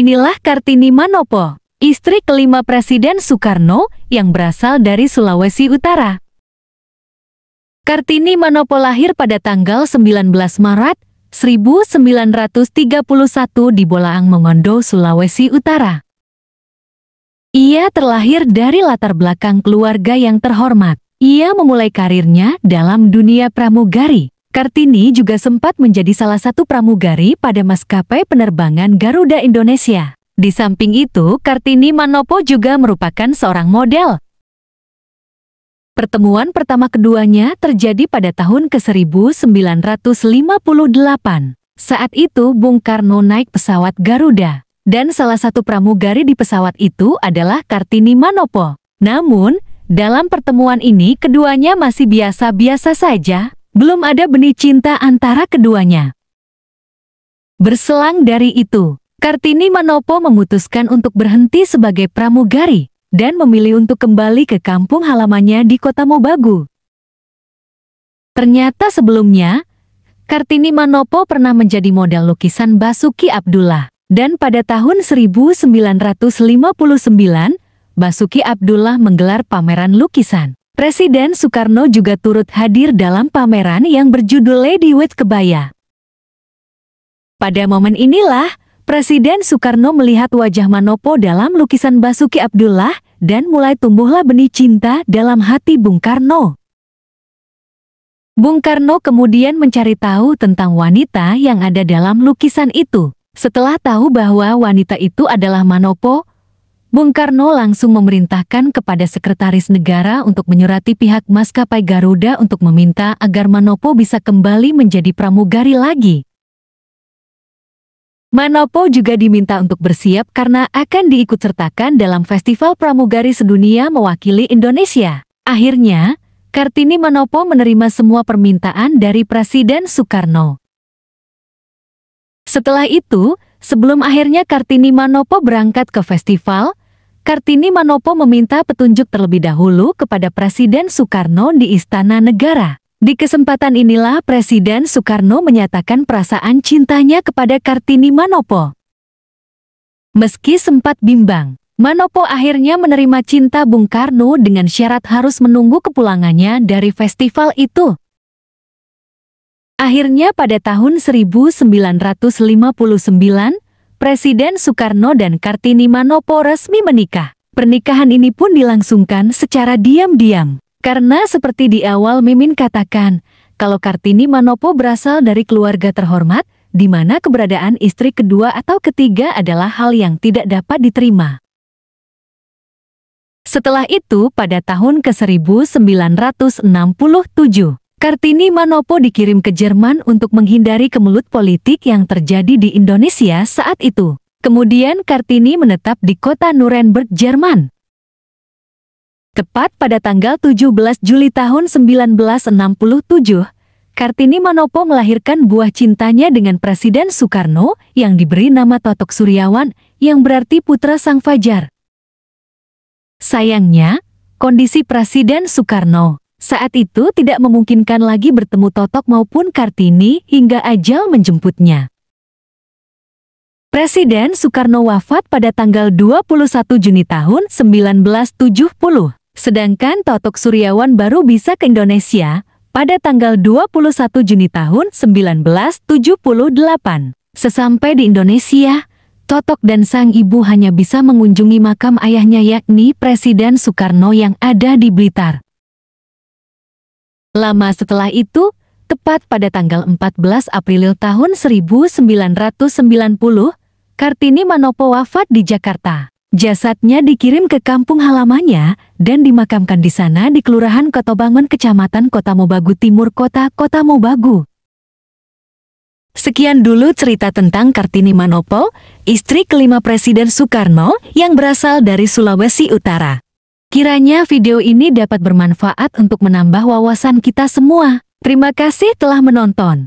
Inilah Kartini Manopo, istri kelima Presiden Soekarno yang berasal dari Sulawesi Utara. Kartini Manopo lahir pada tanggal 19 Maret 1931 di Bolaang Mongondo, Sulawesi Utara. Ia terlahir dari latar belakang keluarga yang terhormat. Ia memulai karirnya dalam dunia pramugari. Kartini juga sempat menjadi salah satu pramugari pada maskapai penerbangan Garuda Indonesia. Di samping itu, Kartini Manopo juga merupakan seorang model. Pertemuan pertama keduanya terjadi pada tahun ke-1958. Saat itu Bung Karno naik pesawat Garuda, dan salah satu pramugari di pesawat itu adalah Kartini Manopo. Namun, dalam pertemuan ini keduanya masih biasa-biasa saja. Belum ada benih cinta antara keduanya. Berselang dari itu, Kartini Manopo memutuskan untuk berhenti sebagai pramugari dan memilih untuk kembali ke kampung halamannya di Kota Mobagu. Ternyata sebelumnya, Kartini Manopo pernah menjadi model lukisan Basuki Abdullah, dan pada tahun 1959, Basuki Abdullah menggelar pameran lukisan. Presiden Soekarno juga turut hadir dalam pameran yang berjudul Lady with Kebaya. Pada momen inilah, Presiden Soekarno melihat wajah Manopo dalam lukisan Basuki Abdullah dan mulai tumbuhlah benih cinta dalam hati Bung Karno. Bung Karno kemudian mencari tahu tentang wanita yang ada dalam lukisan itu. Setelah tahu bahwa wanita itu adalah Manopo, Bung Karno langsung memerintahkan kepada Sekretaris Negara untuk menyurati pihak maskapai Garuda untuk meminta agar Manopo bisa kembali menjadi pramugari lagi. Manopo juga diminta untuk bersiap karena akan diikutsertakan dalam Festival Pramugari Sedunia mewakili Indonesia. Akhirnya, Kartini Manopo menerima semua permintaan dari Presiden Soekarno. Setelah itu, sebelum akhirnya Kartini Manopo berangkat ke festival, Kartini Manopo meminta petunjuk terlebih dahulu kepada Presiden Soekarno di Istana Negara. Di kesempatan inilah Presiden Soekarno menyatakan perasaan cintanya kepada Kartini Manopo. Meski sempat bimbang, Manopo akhirnya menerima cinta Bung Karno dengan syarat harus menunggu kepulangannya dari festival itu. Akhirnya pada tahun 1959, Presiden Soekarno dan Kartini Manopo resmi menikah. Pernikahan ini pun dilangsungkan secara diam-diam. Karena seperti di awal Mimin katakan, kalau Kartini Manopo berasal dari keluarga terhormat, di mana keberadaan istri kedua atau ketiga adalah hal yang tidak dapat diterima. Setelah itu, pada tahun ke-1967, Kartini Manopo dikirim ke Jerman untuk menghindari kemelut politik yang terjadi di Indonesia saat itu. Kemudian Kartini menetap di kota Nuremberg, Jerman. Tepat pada tanggal 17 Juli tahun 1967, Kartini Manopo melahirkan buah cintanya dengan Presiden Soekarno yang diberi nama Totok Suryawan, yang berarti putra Sang Fajar. Sayangnya, kondisi Presiden Soekarno saat itu tidak memungkinkan lagi bertemu Totok maupun Kartini hingga ajal menjemputnya. Presiden Soekarno wafat pada tanggal 21 Juni tahun 1970, sedangkan Totok Suryawan baru bisa ke Indonesia pada tanggal 21 Juni tahun 1978. Sesampai di Indonesia, Totok dan sang ibu hanya bisa mengunjungi makam ayahnya yakni Presiden Soekarno yang ada di Blitar. Lama setelah itu, tepat pada tanggal 14 April tahun 1990, Kartini Manopo wafat di Jakarta. Jasadnya dikirim ke kampung halamannya dan dimakamkan di sana di Kelurahan Kotobangun, Kecamatan Kota Mobagu Timur, Kota Mobagu. Sekian dulu cerita tentang Kartini Manopo, istri kelima Presiden Soekarno yang berasal dari Sulawesi Utara. Kiranya video ini dapat bermanfaat untuk menambah wawasan kita semua. Terima kasih telah menonton.